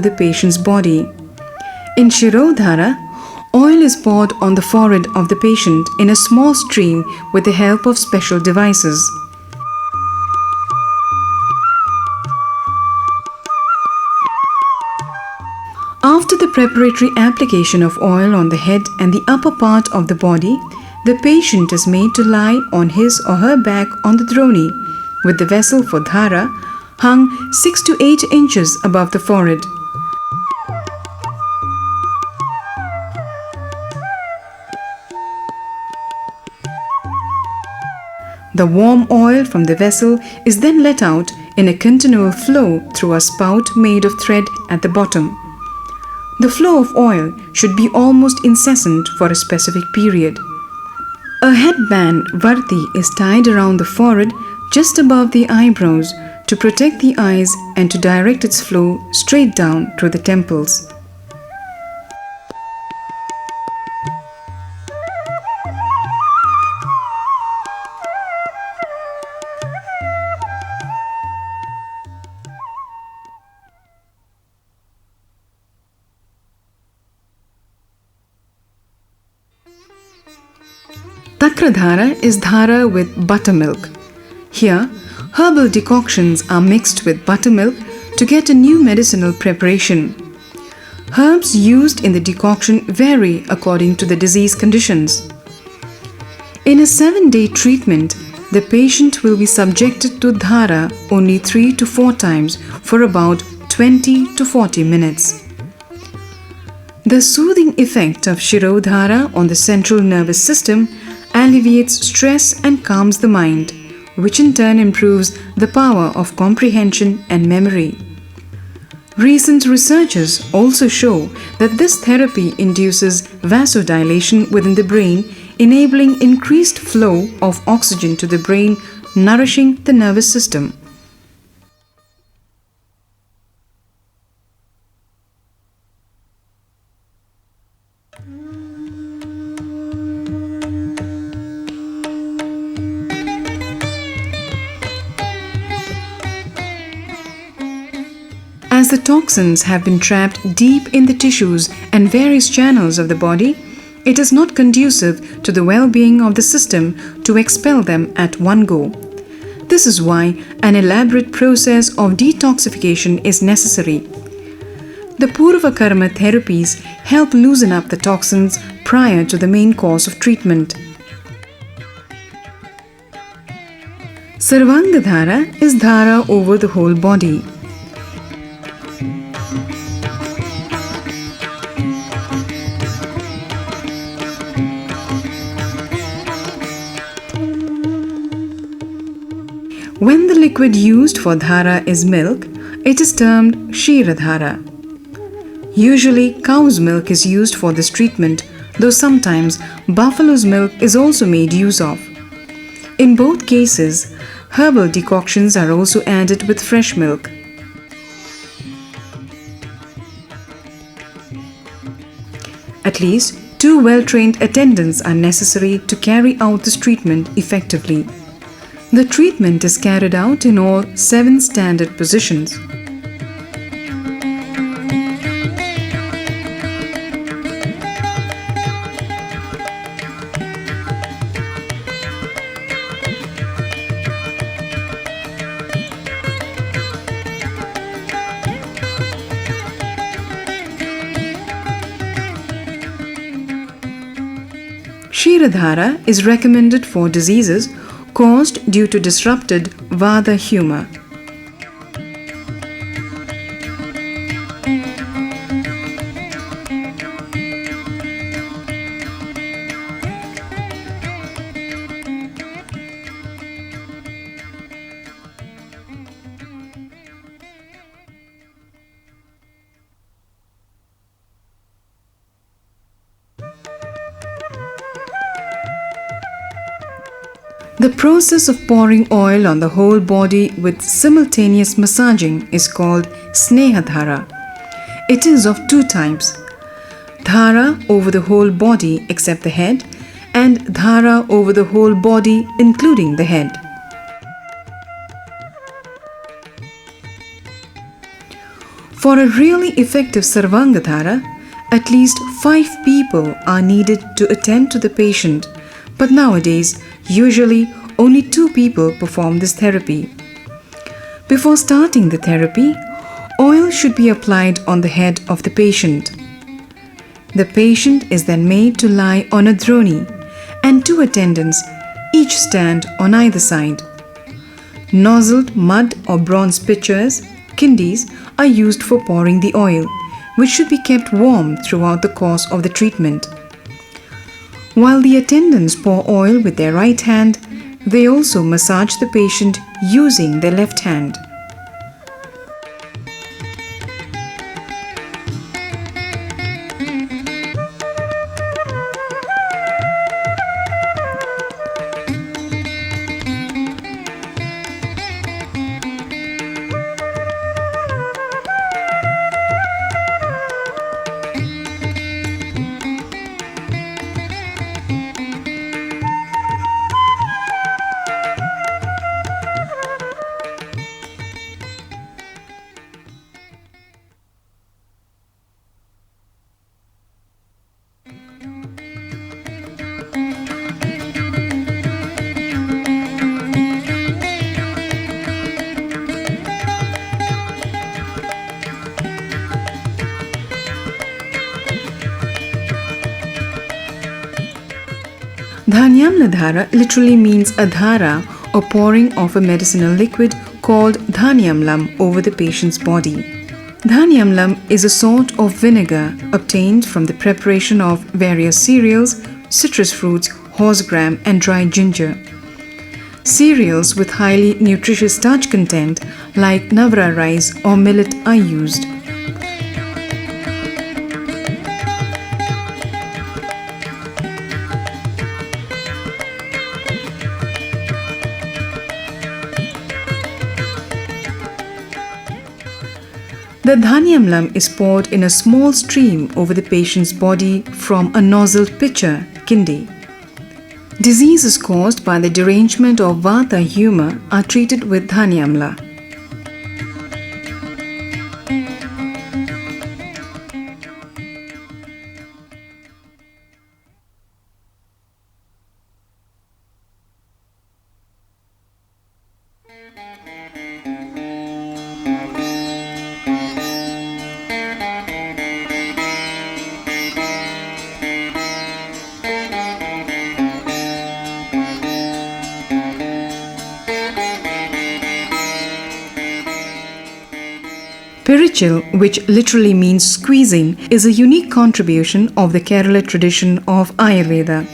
the patient's body. In Shirodhara, oil is poured on the forehead of the patient in a small stream with the help of special devices. After the preparatory application of oil on the head and the upper part of the body, the patient is made to lie on his or her back on the dhroni, with the vessel for dhara hung 6 to 8 inches above the forehead. The warm oil from the vessel is then let out in a continual flow through a spout made of thread at the bottom. The flow of oil should be almost incessant for a specific period. A headband varti is tied around the forehead just above the eyebrows to protect the eyes and to direct its flow straight down through the temples. Takradhara is dhara with buttermilk. Here, herbal decoctions are mixed with buttermilk to get a new medicinal preparation. Herbs used in the decoction vary according to the disease conditions. In a 7-day treatment, the patient will be subjected to dhara only 3 to 4 times for about 20 to 40 minutes. The soothing effect of Shirodhara on the central nervous system alleviates stress and calms the mind, which in turn improves the power of comprehension and memory. Recent researches also show that this therapy induces vasodilation within the brain, enabling increased flow of oxygen to the brain, nourishing the nervous system. As the toxins have been trapped deep in the tissues and various channels of the body, it is not conducive to the well-being of the system to expel them at one go. This is why an elaborate process of detoxification is necessary. The Purva Karma therapies help loosen up the toxins prior to the main course of treatment. Sarvangadhara is dhara over the whole body. When the liquid used for dhara is milk, it is termed Kshiradhara. Usually, cow's milk is used for this treatment, though sometimes buffalo's milk is also made use of. In both cases, herbal decoctions are also added with fresh milk. At least 2 well-trained attendants are necessary to carry out this treatment effectively. The treatment is carried out in all 7 standard positions. Kshiradhara is recommended for diseases caused due to disrupted Vata humor. The process of pouring oil on the whole body with simultaneous massaging is called Snehadhara. It is of 2 types: dhara over the whole body except the head, and dhara over the whole body including the head. For a really effective Sarvangadhara, at least 5 people are needed to attend to the patient, but nowadays, usually only 2 people perform this therapy. Before starting the therapy, oil should be applied on the head of the patient. The patient is then made to lie on a dhroni, and 2 attendants each stand on either side. Nozzled mud or bronze pitchers, kindis, are used for pouring the oil, which should be kept warm throughout the course of the treatment. While the attendants pour oil with their right hand, they also massage the patient using their left hand. Dhanyamla dhara literally means a dhara or pouring of a medicinal liquid called dhanyamlam over the patient's body. Dhanyamlam is a sort of vinegar obtained from the preparation of various cereals, citrus fruits, horsegram and dried ginger. Cereals with highly nutritious starch content like navra rice or millet are used. The dhanyamlam is poured in a small stream over the patient's body from a nozzled pitcher, kindi. Diseases caused by the derangement of vata humor are treated with dhanyamla. Pirichil, which literally means squeezing, is a unique contribution of the Kerala tradition of Ayurveda.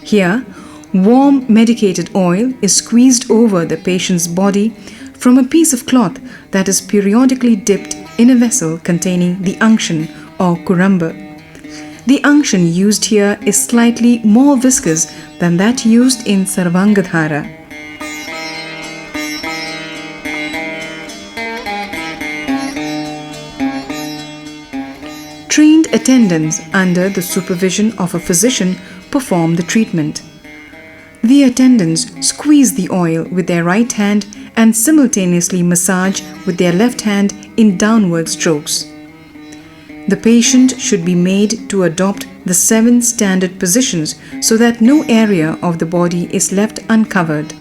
Here, warm medicated oil is squeezed over the patient's body from a piece of cloth that is periodically dipped in a vessel containing the unction or kuramba. The unction used here is slightly more viscous than that used in Sarvangadhara. Trained attendants under the supervision of a physician perform the treatment. The attendants squeeze the oil with their right hand and simultaneously massage with their left hand in downward strokes. The patient should be made to adopt the 7 standard positions so that no area of the body is left uncovered.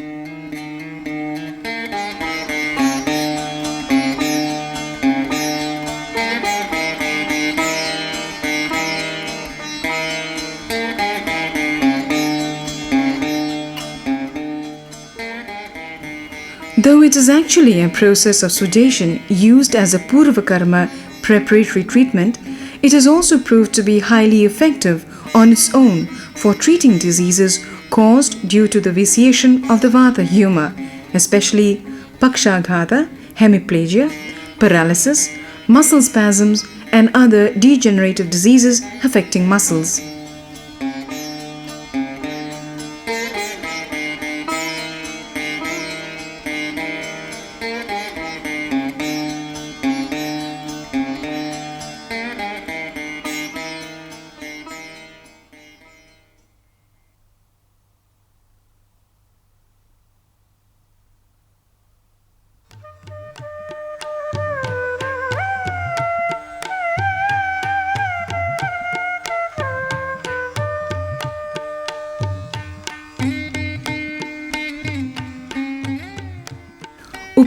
Though it is actually a process of sudation used as a purvakarma preparatory treatment, it has also proved to be highly effective on its own for treating diseases caused due to the vitiation of the vata humor, especially pakshaghata, hemiplegia, paralysis, muscle spasms, and other degenerative diseases affecting muscles.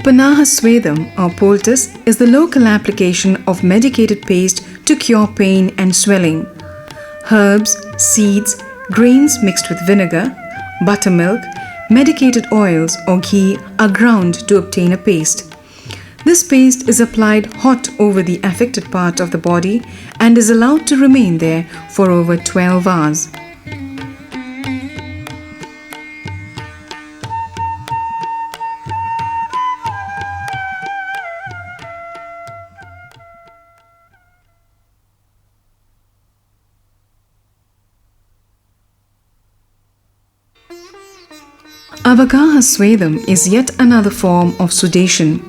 Upanaha Swedam or poultice is the local application of medicated paste to cure pain and swelling. Herbs, seeds, grains mixed with vinegar, buttermilk, medicated oils or ghee are ground to obtain a paste. This paste is applied hot over the affected part of the body and is allowed to remain there for over 12 hours. Avagaha Swedam is yet another form of sudation.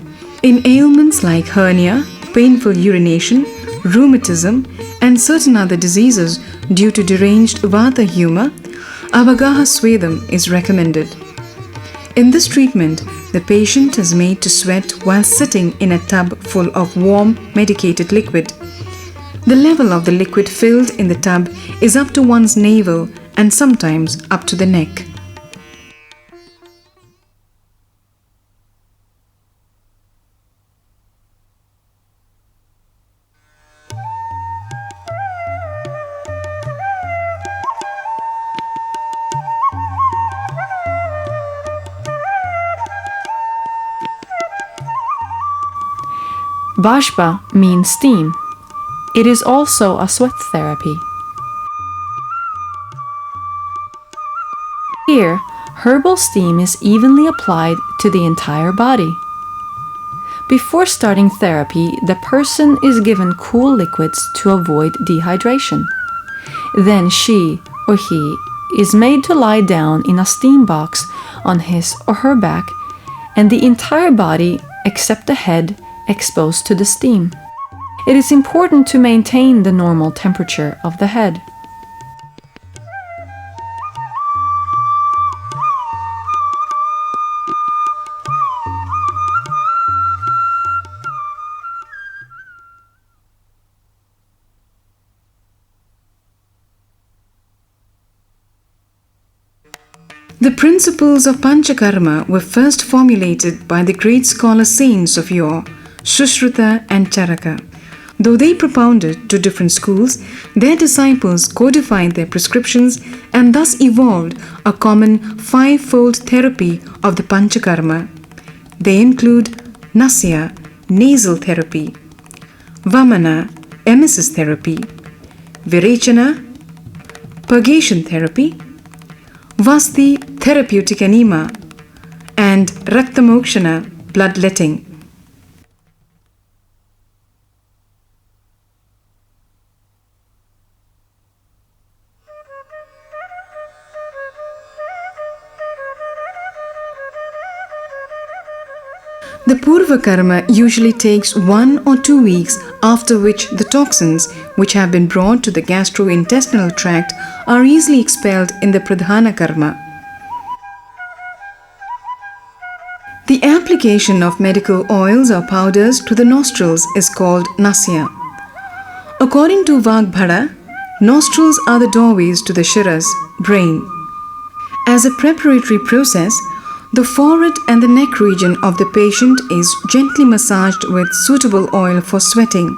In ailments like hernia, painful urination, rheumatism, and certain other diseases due to deranged Vata humor, Avagaha Swedam is recommended. In this treatment, the patient is made to sweat while sitting in a tub full of warm, medicated liquid. The level of the liquid filled in the tub is up to one's navel and sometimes up to the neck. Bashpa means steam. It is also a sweat therapy. Here, herbal steam is evenly applied to the entire body. Before starting therapy, the person is given cool liquids to avoid dehydration. Then she or he is made to lie down in a steam box on his or her back, and the entire body, except the head, exposed to the steam. It is important to maintain the normal temperature of the head. The principles of Panchakarma were first formulated by the great scholar saints of yore, Sushruta and Charaka. Though they propounded to different schools, their disciples codified their prescriptions and thus evolved a common five-fold therapy of the Panchakarma. They include Nasya, nasal therapy; Vamana, emesis therapy; Virechana, purgation therapy; Vasti, therapeutic enema; and Raktamokshana, bloodletting. The Purva Karma usually takes 1 or 2 weeks, after which the toxins which have been brought to the gastrointestinal tract are easily expelled in the Pradhana Karma. The application of medical oils or powders to the nostrils is called Nasya. According to Vagbhara, nostrils are the doorways to the Shiras, brain. As a preparatory process, the forehead and the neck region of the patient is gently massaged with suitable oil for sweating.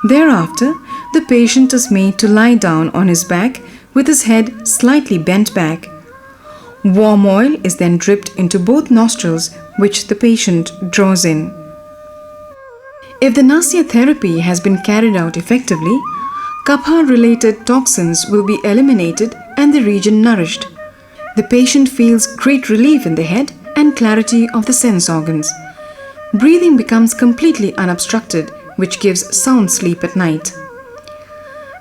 Thereafter, the patient is made to lie down on his back with his head slightly bent back. Warm oil is then dripped into both nostrils, which the patient draws in. If the Nasya therapy has been carried out effectively, Kapha-related toxins will be eliminated and the region nourished. The patient feels great relief in the head and clarity of the sense organs. Breathing becomes completely unobstructed, which gives sound sleep at night.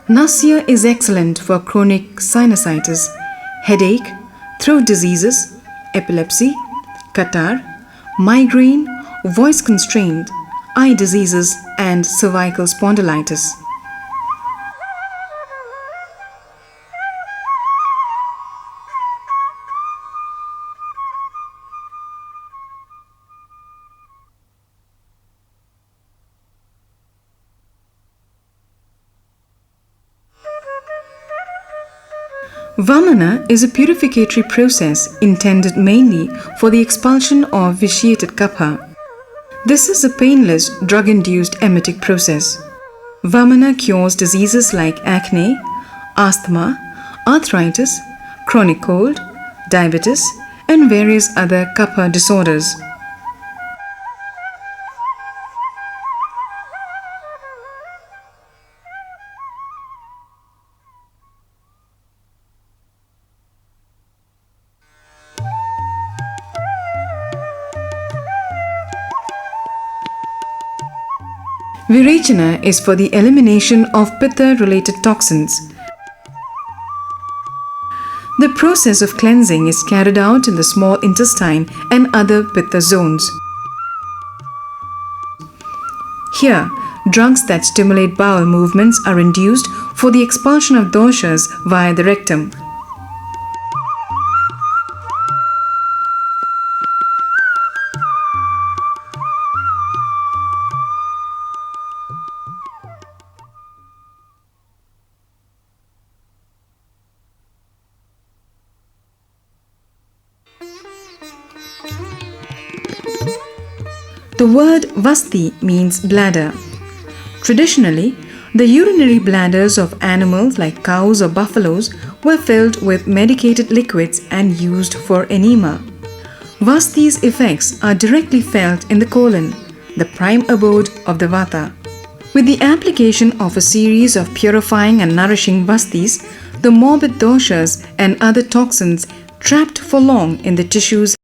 Nasya is excellent for chronic sinusitis, headache, throat diseases, epilepsy, catarrh, migraine, voice constraint, eye diseases, and cervical spondylitis. Vamana is a purificatory process intended mainly for the expulsion of vitiated kapha. This is a painless, drug-induced emetic process. Vamana cures diseases like acne, asthma, arthritis, chronic cold, diabetes, and various other kapha disorders. Virechana is for the elimination of pitta-related toxins. The process of cleansing is carried out in the small intestine and other pitta zones. Here, drugs that stimulate bowel movements are induced for the expulsion of doshas via the rectum. The word vasti means bladder. Traditionally, the urinary bladders of animals like cows or buffaloes were filled with medicated liquids and used for enema. Vasti's effects are directly felt in the colon, the prime abode of the vata. With the application of a series of purifying and nourishing vastis, the morbid doshas and other toxins trapped for long in the tissues